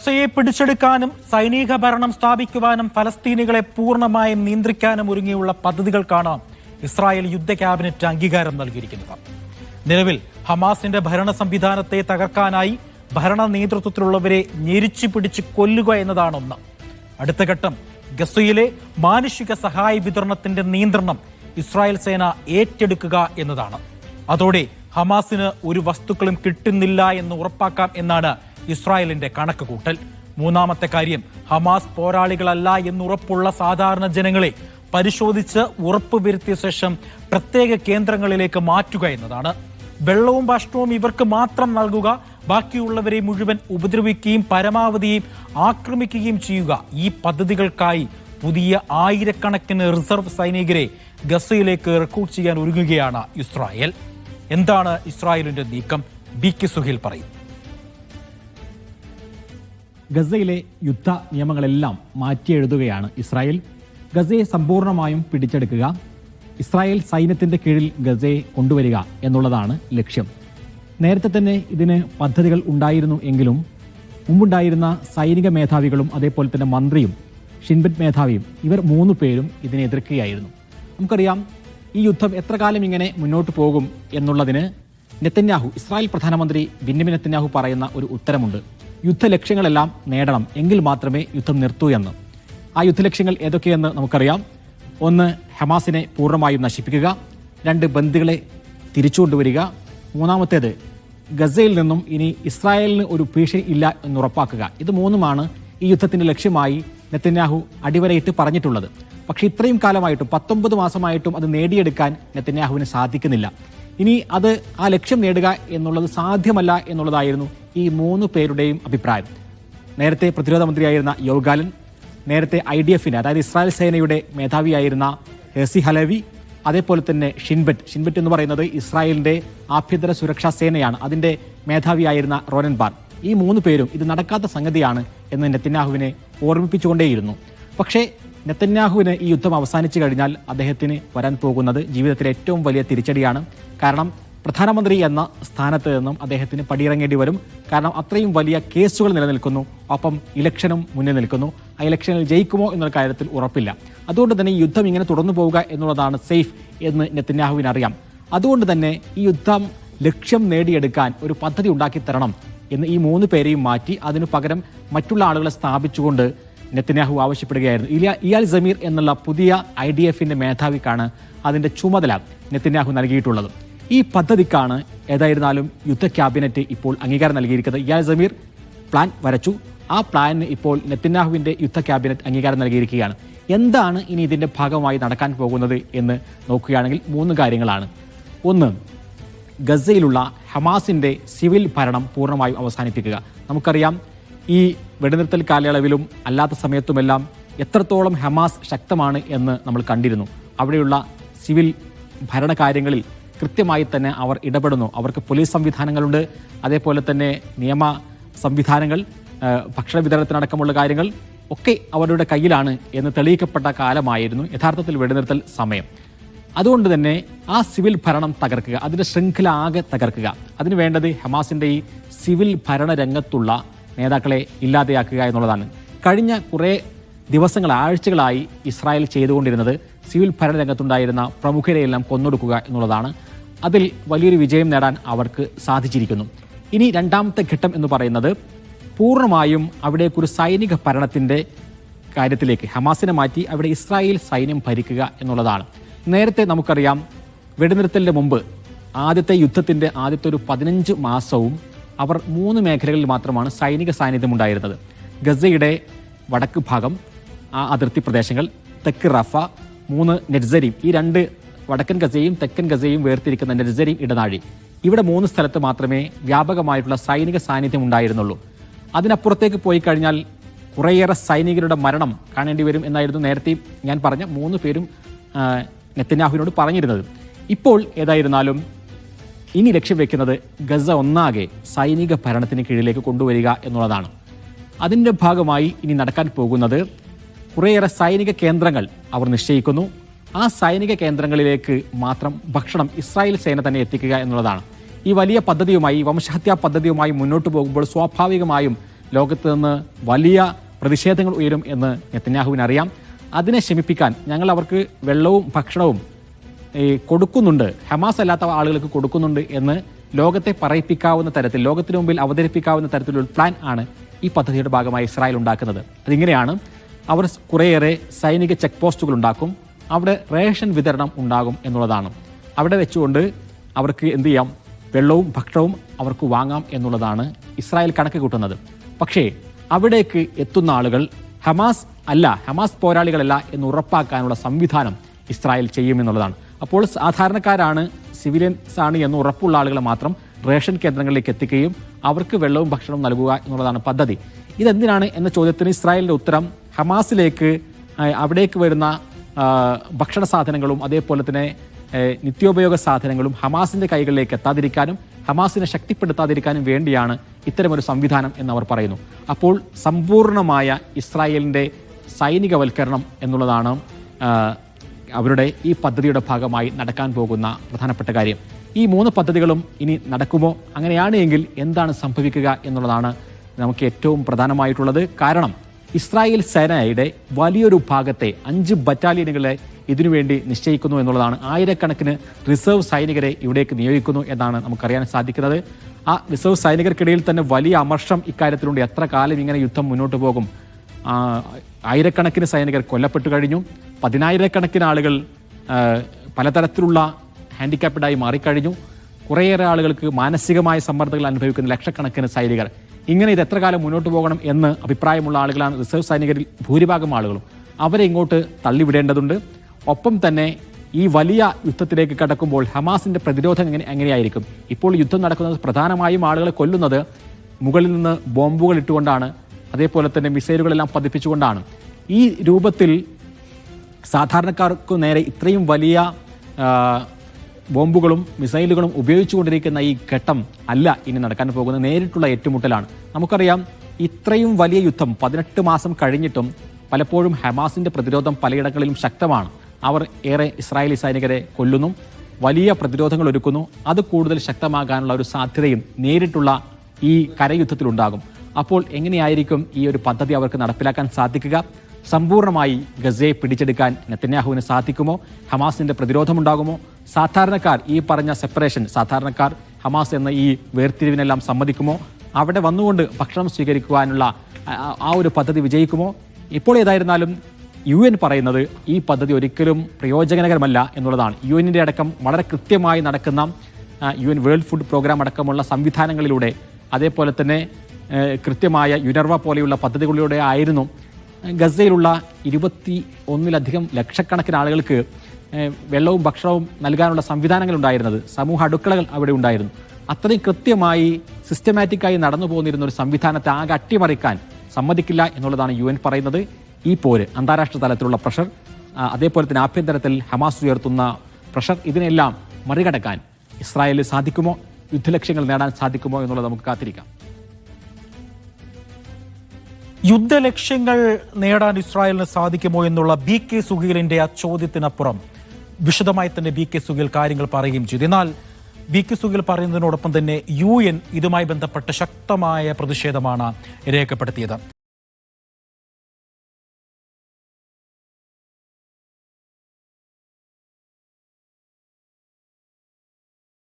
ഗസയെ പിടിച്ചെടുക്കാനും സൈനിക ഭരണം സ്ഥാപിക്കുവാനും ഫലസ്തീനികളെ പൂർണ്ണമായും നിയന്ത്രിക്കാനും ഒരുങ്ങിയുള്ള പദ്ധതികൾക്കാണ് ഇസ്രായേൽ യുദ്ധ ക്യാബിനറ്റ് അംഗീകാരം നൽകിയിരിക്കുന്നത്. നിലവിൽ ഹമാസിന്റെ ഭരണ സംവിധാനത്തെ തകർക്കാനായി ഭരണ നേതൃത്വത്തിലുള്ളവരെ ഞെരിച്ചു പിടിച്ച് കൊല്ലുക എന്നതാണ് ഒന്ന്. അടുത്ത ഘട്ടം ഗസയിലെ മാനുഷിക സഹായ വിതരണത്തിന്റെ നിയന്ത്രണം ഇസ്രായേൽ സേന ഏറ്റെടുക്കുക എന്നതാണ്. അതോടെ ഹമാസിന് ഒരു വസ്തുക്കളും കിട്ടുന്നില്ല എന്ന് ഉറപ്പാക്കാം എന്നാണ് ഇസ്രായേലിന്റെ കണക്ക് കൂട്ടൽ. മൂന്നാമത്തെ കാര്യം, ഹമാസ് പോരാളികളല്ല എന്നുറപ്പുള്ള സാധാരണ ജനങ്ങളെ പരിശോധിച്ച് ഉറപ്പുവരുത്തിയ ശേഷം പ്രത്യേക കേന്ദ്രങ്ങളിലേക്ക് മാറ്റുക എന്നതാണ്. വെള്ളവും ഭക്ഷണവും ഇവർക്ക് മാത്രം നൽകുക, ബാക്കിയുള്ളവരെ മുഴുവൻ ഉപദ്രവിക്കുകയും പരമാവധിയും ആക്രമിക്കുകയും ചെയ്യുക. ഈ പദ്ധതികൾക്കായി പുതിയ ആയിരക്കണക്കിന് റിസർവ് സൈനികരെ ഗസയിലേക്ക് റിക്രൂട്ട് ചെയ്യാൻ ഒരുങ്ങുകയാണ് ഇസ്രായേൽ. എന്താണ് ഇസ്രായേലിന്റെ നീക്കം? ബി.കെ. സുഹൈൽ പറയും. ഗസയിലെ യുദ്ധ നിയമങ്ങളെല്ലാം മാറ്റിയെഴുതുകയാണ് ഇസ്രായേൽ. ഗസയെ സമ്പൂർണ്ണമായും പിടിച്ചെടുക്കുക, ഇസ്രായേൽ സൈന്യത്തിന്റെ കീഴിൽ ഗസയെ കൊണ്ടുവരിക എന്നുള്ളതാണ് ലക്ഷ്യം. നേരത്തെ തന്നെ ഇതിന് പദ്ധതികൾ ഉണ്ടായിരുന്നു എങ്കിലും മുമ്പുണ്ടായിരുന്ന സൈനിക മേധാവികളും അതേപോലെ തന്നെ മന്ത്രിയും ഷിൻബെറ്റ് മേധാവിയും ഇവർ മൂന്ന് പേരും ഇതിനെ എതിർക്കുകയായിരുന്നു. നമുക്കറിയാം, ഈ യുദ്ധം എത്ര കാലം ഇങ്ങനെ മുന്നോട്ട് പോകും എന്നുള്ളതിന് നെതന്യാഹു, ഇസ്രായേൽ പ്രധാനമന്ത്രി ബെന്യാമിൻ നെതന്യാഹു പറയുന്ന ഒരു ഉത്തരമുണ്ട്. യുദ്ധലക്ഷ്യങ്ങളെല്ലാം നേടണം, എങ്കിൽ മാത്രമേ യുദ്ധം നിർത്തൂ എന്ന്. ആ യുദ്ധലക്ഷ്യങ്ങൾ ഏതൊക്കെയെന്ന് നമുക്കറിയാം. ഒന്ന്, ഹമാസിനെ പൂർണ്ണമായും നശിപ്പിക്കുക. രണ്ട്, ബന്ദികളെ തിരിച്ചുകൊണ്ടുവരിക. മൂന്നാമത്തേത്, ഗസയിൽ നിന്നും ഇനി ഇസ്രായേലിന് ഒരു ഭീഷണി ഇല്ല എന്നുറപ്പാക്കുക. ഇത് മൂന്നുമാണ് ഈ യുദ്ധത്തിന്റെ ലക്ഷ്യമായി നെതന്യാഹു അടിവരയിട്ട് പറഞ്ഞിട്ടുള്ളത്. പക്ഷേ ഇത്രയും കാലമായിട്ടും 19 മാസമായിട്ടും അത് നേടിയെടുക്കാൻ നെതന്യാഹുവിന് സാധിക്കുന്നില്ല. ഇനി അത് ആ ലക്ഷ്യം നേടുക എന്നുള്ളത് സാധ്യമല്ല എന്നുള്ളതായിരുന്നു ഈ മൂന്ന് പേരുടെയും അഭിപ്രായം. നേരത്തെ പ്രതിരോധ മന്ത്രിയായിരുന്ന യോവ് ഗാലൻ, നേരത്തെ IDF-ന് അതായത് ഇസ്രായേൽ സേനയുടെ മേധാവിയായിരുന്ന ഹെർസി ഹലവി, അതേപോലെ തന്നെ ഷിൻബെറ്റ് എന്ന് പറയുന്നത് ഇസ്രായേലിന്റെ ആഭ്യന്തര സുരക്ഷാ സേനയാണ്, അതിന്റെ മേധാവിയായിരുന്ന റോനൻ ബാർ. ഈ മൂന്ന് പേരും ഇത് നടക്കാത്ത സംഗതിയാണ് എന്ന് നെതന്യാഹുവിനെ ഓർമ്മിപ്പിച്ചുകൊണ്ടേയിരുന്നു. പക്ഷേ നെതന്യാഹുവിന് ഈ യുദ്ധം അവസാനിച്ചു കഴിഞ്ഞാൽ അദ്ദേഹത്തിന് വരാൻ പോകുന്നത് ജീവിതത്തിലെ ഏറ്റവും വലിയ തിരിച്ചടിയാണ്. കാരണം പ്രധാനമന്ത്രി എന്ന സ്ഥാനത്ത് നിന്നും അദ്ദേഹത്തിന് പടിയിറങ്ങേണ്ടി വരും. കാരണം അത്രയും വലിയ കേസുകൾ നിലനിൽക്കുന്നു, ഒപ്പം ഇലക്ഷനും മുന്നിൽ നിൽക്കുന്നു. ആ ഇലക്ഷനിൽ ജയിക്കുമോ എന്നുള്ള കാര്യത്തിൽ ഉറപ്പില്ല. അതുകൊണ്ട് തന്നെ ഈ യുദ്ധം ഇങ്ങനെ തുടർന്നു പോവുക എന്നുള്ളതാണ് സേഫ് എന്ന് നെതന്യാഹുവിന് അറിയാം. അതുകൊണ്ട് തന്നെ ഈ യുദ്ധം ലക്ഷ്യം നേടിയെടുക്കാൻ ഒരു പദ്ധതി ഉണ്ടാക്കി തരണം എന്ന് ഈ മൂന്ന് പേരെയും മാറ്റി അതിനു പകരം മറ്റുള്ള ആളുകളെ സ്ഥാപിച്ചുകൊണ്ട് നെതന്യാഹു ആവശ്യപ്പെടുകയായിരുന്നു. ഇയാൽ സമീർ എന്നുള്ള പുതിയ IDF-ന്റെ മേധാവിക്കാണ് അതിന്റെ ചുമതല നെതന്യാഹു നൽകിയിട്ടുള്ളത്. ഈ പദ്ധതിക്കാണ് ഏതായിരുന്നാലും യുദ്ധ ക്യാബിനറ്റ് ഇപ്പോൾ അംഗീകാരം നൽകിയിരിക്കുന്നത്. ഇയാൽ സമീർ പ്ലാൻ വരച്ചു. ആ പ്ലാനിന് ഇപ്പോൾ നെതന്യാഹുവിന്റെ യുദ്ധ ക്യാബിനറ്റ് അംഗീകാരം നൽകിയിരിക്കുകയാണ്. എന്താണ് ഇനി ഇതിന്റെ ഭാഗമായി നടക്കാൻ പോകുന്നത് എന്ന് നോക്കുകയാണെങ്കിൽ മൂന്ന് കാര്യങ്ങളാണ്. ഒന്ന്, ഗസയിലുള്ള ഹമാസിന്റെ സിവിൽ ഭരണം പൂർണ്ണമായും അവസാനിപ്പിക്കുക. നമുക്കറിയാം, ഈ വെടിനിർത്തൽ കാലയളവിലും അല്ലാത്ത സമയത്തുമെല്ലാം എത്രത്തോളം ഹമാസ് ശക്തമാണ് എന്ന് നമ്മൾ കണ്ടിരുന്നു. അവിടെയുള്ള സിവിൽ ഭരണകാര്യങ്ങളിൽ കൃത്യമായി തന്നെ അവർ ഇടപെടുന്നു. അവർക്ക് പോലീസ് സംവിധാനങ്ങളുണ്ട്, അതേപോലെ തന്നെ നിയമ സംവിധാനങ്ങൾ, ഭക്ഷണ വിതരണത്തിനടക്കമുള്ള കാര്യങ്ങൾ ഒക്കെ അവരുടെ കയ്യിലാണ് എന്ന് തെളിയിക്കപ്പെട്ട കാലമായിരുന്നു യഥാർത്ഥത്തിൽ വെടിനിർത്തൽ സമയം. അതുകൊണ്ട് തന്നെ ആ സിവിൽ ഭരണം തകർക്കുക, അതിൻ്റെ ശൃംഖല ആകെ തകർക്കുക. അതിന് വേണ്ടത് ഹമാസിൻ്റെ ഈ സിവിൽ ഭരണരംഗത്തുള്ള നേതാക്കളെ ഇല്ലാതെയാക്കുക എന്നുള്ളതാണ്. കഴിഞ്ഞ കുറേ ദിവസങ്ങൾ, ആഴ്ചകളായി ഇസ്രായേൽ ചെയ്തുകൊണ്ടിരുന്നത് സിവിൽ ഭരണരംഗത്തുണ്ടായിരുന്ന പ്രമുഖരെയെല്ലാം കൊന്നൊടുക്കുക എന്നുള്ളതാണ്. അതിൽ വലിയൊരു വിജയം നേടാൻ അവർക്ക് സാധിച്ചിരിക്കുന്നു. ഇനി രണ്ടാമത്തെ ഘട്ടം എന്ന് പറയുന്നത് പൂർണ്ണമായും അവിടേക്കൊരു സൈനിക ഭരണത്തിൻ്റെ കാര്യത്തിലേക്ക് ഹമാസിനെ മാറ്റി അവിടെ ഇസ്രായേൽ സൈന്യം ഭരിക്കുക എന്നുള്ളതാണ്. നേരത്തെ നമുക്കറിയാം, വെടിനിർത്തലിന് മുമ്പ് ആദ്യത്തെ യുദ്ധത്തിൻ്റെ ആദ്യത്തെ ഒരു 15 മാസവും അവർ 3 മേഖലകളിൽ മാത്രമാണ് സൈനിക സാന്നിധ്യം ഉണ്ടായിരുന്നത്. ഗസയുടെ വടക്ക് ഭാഗം, ആ അതിർത്തി പ്രദേശങ്ങൾ, തെക്ക് റഫ, 3 നെറ്റ്സരീം, ഈ 2 വടക്കൻ ഗസയും തെക്കൻ ഗസയും വേർതിരിക്കുന്ന നെറ്റ്സരീം ഇടനാഴി, ഇവിടെ 3 സ്ഥലത്ത് മാത്രമേ വ്യാപകമായിട്ടുള്ള സൈനിക സാന്നിധ്യം ഉണ്ടായിരുന്നുള്ളൂ. അതിനപ്പുറത്തേക്ക് പോയി കഴിഞ്ഞാൽ കുറേയേറെ സൈനികരുടെ മരണം കാണേണ്ടി വരും എന്നായിരുന്നു നേരത്തെ ഞാൻ പറഞ്ഞ 3 പേരും നെതന്യാഹുവിനോട് പറഞ്ഞിരുന്നത്. ഇപ്പോൾ ഏതായിരുന്നാലും ഇനി ലക്ഷ്യം വെക്കുന്നത് ഗസ ഒന്നാകെ സൈനിക ഭരണത്തിന് കീഴിലേക്ക് കൊണ്ടുവരിക എന്നുള്ളതാണ്. അതിൻ്റെ ഭാഗമായി ഇനി നടക്കാൻ പോകുന്നത് കുറേയേറെ സൈനിക കേന്ദ്രങ്ങൾ അവർ നിശ്ചയിക്കുന്നു. ആ സൈനിക കേന്ദ്രങ്ങളിലേക്ക് മാത്രം ഭക്ഷണം ഇസ്രായേൽ സേന തന്നെ എത്തിക്കുക എന്നുള്ളതാണ്. ഈ വലിയ പദ്ധതിയുമായി, വംശഹത്യാ പദ്ധതിയുമായി മുന്നോട്ട് പോകുമ്പോൾ സ്വാഭാവികമായും ലോകത്ത് നിന്ന് വലിയ പ്രതിഷേധങ്ങൾ ഉയരും എന്ന് നെതന്യാഹുവിന് അറിയാം. അതിനെ ശമിപ്പിക്കാൻ ഞങ്ങൾ അവർക്ക് വെള്ളവും ഭക്ഷണവും കൊടുക്കുന്നുണ്ട്, ഹമാസ് അല്ലാത്ത ആളുകൾക്ക് കൊടുക്കുന്നുണ്ട് എന്ന് ലോകത്തെ പറയിപ്പിക്കാവുന്ന തരത്തിൽ, ലോകത്തിന് മുമ്പിൽ അവതരിപ്പിക്കാവുന്ന തരത്തിലുള്ള പ്ലാൻ ആണ് ഈ പദ്ധതിയുടെ ഭാഗമായി ഇസ്രായേൽ ഉണ്ടാക്കുന്നത്. അതിങ്ങനെയാണ്: അവർ കുറേയേറെ സൈനിക ചെക്ക് പോസ്റ്റുകൾ ഉണ്ടാക്കും, അവിടെ റേഷൻ വിതരണം ഉണ്ടാകും എന്നുള്ളതാണ്. അവിടെ വെച്ചുകൊണ്ട് അവർക്ക് എന്ത് ചെയ്യാം, വെള്ളവും ഭക്ഷണവും അവർക്ക് വാങ്ങാം എന്നുള്ളതാണ് ഇസ്രായേൽ കണക്ക് കൂട്ടുന്നത്. പക്ഷേ അവിടേക്ക് എത്തുന്ന ആളുകൾ ഹമാസ് പോരാളികളല്ല എന്ന് ഉറപ്പാക്കാനുള്ള സംവിധാനം ഇസ്രായേൽ ചെയ്യുമെന്നുള്ളതാണ്. അപ്പോൾ സാധാരണക്കാരാണ്, സിവിലിയൻസ് ആണ് എന്ന് ഉറപ്പുള്ള ആളുകളെ മാത്രം റേഷൻ കേന്ദ്രങ്ങളിലേക്ക് എത്തിക്കുകയും അവർക്ക് വെള്ളവും ഭക്ഷണവും നൽകുക എന്നുള്ളതാണ് പദ്ധതി. ഇതെന്തിനാണ് എന്ന ചോദ്യത്തിന് ഇസ്രായേലിന്റെ ഉത്തരം, ഹമാസിലേക്ക് അവിടേക്ക് വരുന്ന ഭക്ഷണ സാധനങ്ങളും അതേപോലെ തന്നെ നിത്യോപയോഗ സാധനങ്ങളും ഹമാസിന്റെ കൈകളിലേക്ക് എത്താതിരിക്കാനും ഹമാസിനെ ശക്തിപ്പെടുത്താതിരിക്കാനും വേണ്ടിയാണ് ഇത്തരമൊരു സംവിധാനം എന്നവർ പറയുന്നു. അപ്പോൾ സമ്പൂർണമായ ഇസ്രായേലിന്റെ സൈനികവൽക്കരണം എന്നുള്ളതാണ് അവരുടെ ഈ പദ്ധതിയുടെ ഭാഗമായി നടക്കാൻ പോകുന്ന പ്രധാനപ്പെട്ട കാര്യം. ഈ 3 പദ്ധതികളും ഇനി നടക്കുമോ? അങ്ങനെയാണ് എങ്കിൽ എന്താണ് സംഭവിക്കുക എന്നുള്ളതാണ് നമുക്ക് ഏറ്റവും പ്രധാനമായിട്ടുള്ളത്. കാരണം ഇസ്രായേൽ സേനയുടെ വലിയൊരു ഭാഗത്തെ 5 ബറ്റാലിയനുകളെ ഇതിനുവേണ്ടി നിശ്ചയിക്കുന്നു എന്നുള്ളതാണ്. ആയിരക്കണക്കിന് റിസർവ് സൈനികരെ ഇവിടേക്ക് നിയോഗിക്കുന്നു എന്നാണ് നമുക്കറിയാൻ സാധിക്കുന്നത്. ആ റിസർവ് സൈനികർക്കിടയിൽ തന്നെ വലിയ അമർഷം ഇക്കാര്യത്തിലുണ്ട്. എത്ര കാലം ഇങ്ങനെ യുദ്ധം മുന്നോട്ട് പോകും? ആയിരക്കണക്കിന് സൈനികർ കൊല്ലപ്പെട്ടു കഴിഞ്ഞു. 10,000-കണക്കിന് ആളുകൾ പലതരത്തിലുള്ള ഹാൻഡിക്യാപ്ഡായി മാറിക്കഴിഞ്ഞു. കുറേയേറെ ആളുകൾക്ക് മാനസികമായ സമ്മർദ്ദങ്ങൾ അനുഭവിക്കുന്ന ലക്ഷക്കണക്കിന് സൈനികർ. ഇങ്ങനെ ഇത് എത്ര കാലം മുന്നോട്ട് പോകണം എന്ന് അഭിപ്രായമുള്ള ആളുകളാണ് റിസർവ് സൈനികരിൽ ഭൂരിഭാഗം ആളുകളും. അവരെ ഇങ്ങോട്ട് തള്ളിവിടേണ്ടതുണ്ട്. ഒപ്പം തന്നെ ഈ വലിയ യുദ്ധത്തിലേക്ക് കടക്കുമ്പോൾ ഹമാസിന്റെ പ്രതിരോധം എങ്ങനെയായിരിക്കും? ഇപ്പോൾ യുദ്ധം നടക്കുന്നത് പ്രധാനമായും ആളുകളെ കൊല്ലുന്നത് മുകളിൽ നിന്ന് ബോംബുകൾ ഇട്ടുകൊണ്ടാണ്, അതേപോലെ തന്നെ മിസൈലുകളെല്ലാം പതിപ്പിച്ചുകൊണ്ടാണ്. ഈ രൂപത്തിൽ സാധാരണക്കാർക്ക് നേരെ ഇത്രയും വലിയ ബോംബുകളും മിസൈലുകളും ഉപയോഗിച്ചുകൊണ്ടിരിക്കുന്ന ഈ ഘട്ടം അല്ല ഇനി നടക്കാൻ പോകുന്നത്. നേരിട്ടുള്ള ഏറ്റുമുട്ടലാണ്. നമുക്കറിയാം, ഇത്രയും വലിയ യുദ്ധം 18 മാസം കഴിഞ്ഞിട്ടും പലപ്പോഴും ഹമാസിന്റെ പ്രതിരോധം പലയിടങ്ങളിലും ശക്തമാണ്. അവർ ഏറെ ഇസ്രായേലി സൈനികരെ കൊല്ലുന്നു, വലിയ പ്രതിരോധങ്ങൾ ഒരുക്കുന്നു. അത് കൂടുതൽ ശക്തമാകാനുള്ള ഒരു സാധ്യതയും നേരിട്ടുള്ള ഈ കരയുദ്ധത്തിലുണ്ടാകും. അപ്പോൾ എങ്ങനെയായിരിക്കും ഈ ഒരു പദ്ധതി അവർക്ക് നടപ്പിലാക്കാൻ സാധിക്കുക? സമ്പൂർണ്ണമായി ഗസയെ പിടിച്ചെടുക്കാൻ നെതന്യാഹുവിന് സാധിക്കുമോ? ഹമാസിന്റെ പ്രതിരോധമുണ്ടാകുമോ? സാധാരണക്കാർ, ഈ പറഞ്ഞ സെപ്പറേഷൻ, സാധാരണക്കാർ ഹമാസ് എന്ന ഈ വേർതിരിവിനെല്ലാം സമ്മതിക്കുമോ? അവിടെ വന്നുകൊണ്ട് ഭക്ഷണം സ്വീകരിക്കുവാനുള്ള ആ ഒരു പദ്ധതി വിജയിക്കുമോ? ഇപ്പോൾ ഏതായിരുന്നാലും UN പറയുന്നത് ഈ പദ്ധതി ഒരിക്കലും പ്രയോജനകരമല്ല എന്നുള്ളതാണ്. UN അടക്കം വളരെ കൃത്യമായി നടക്കുന്ന UN വേൾഡ് ഫുഡ് പ്രോഗ്രാം അടക്കമുള്ള സംവിധാനങ്ങളിലൂടെ, അതേപോലെ തന്നെ കൃത്യമായ യുനർവ പോലെയുള്ള പദ്ധതികളിലൂടെ ആയിരുന്നു ഗസയിലുള്ള 21 ലക്ഷക്കണക്കിന് ആളുകൾക്ക് വെള്ളവും ഭക്ഷണവും നൽകാനുള്ള സംവിധാനങ്ങൾ ഉണ്ടായിരുന്നത്. സമൂഹ അടുക്കളകൾ അവിടെ ഉണ്ടായിരുന്നു. അത്രയും കൃത്യമായി സിസ്റ്റമാറ്റിക്കായി നടന്നു പോന്നിരുന്ന ഒരു സംവിധാനത്തെ ആകെ അട്ടിമറിക്കാൻ സമ്മതിക്കില്ല എന്നുള്ളതാണ് UN പറയുന്നത്. ഈ പോര്, അന്താരാഷ്ട്ര തലത്തിലുള്ള പ്രഷർ, അതേപോലെ തന്നെ ആഭ്യന്തരത്തിൽ ഹമാസ് ഉയർത്തുന്ന പ്രഷർ, ഇതിനെല്ലാം മറികടക്കാൻ ഇസ്രായേലിന് സാധിക്കുമോ? യുദ്ധലക്ഷ്യങ്ങൾ നേടാൻ സാധിക്കുമോ എന്നുള്ളത് നമുക്ക് കാത്തിരിക്കാം. യുദ്ധലക്ഷ്യങ്ങൾ നേടാൻ ഇസ്രായേലിന് സാധിക്കുമോ എന്നുള്ള BK സുഹൈലിന്റെ ആ ചോദ്യത്തിനപ്പുറം വിശദമായി തന്നെ BK സുഹൈൽ കാര്യങ്ങൾ പറയുകയും ചെയ്തു. എന്നാൽ BK സുഹൈൽ പറയുന്നതിനോടൊപ്പം തന്നെ UN ഇതുമായി ബന്ധപ്പെട്ട ശക്തമായ പ്രതിഷേധമാണ് രേഖപ്പെടുത്തിയത്.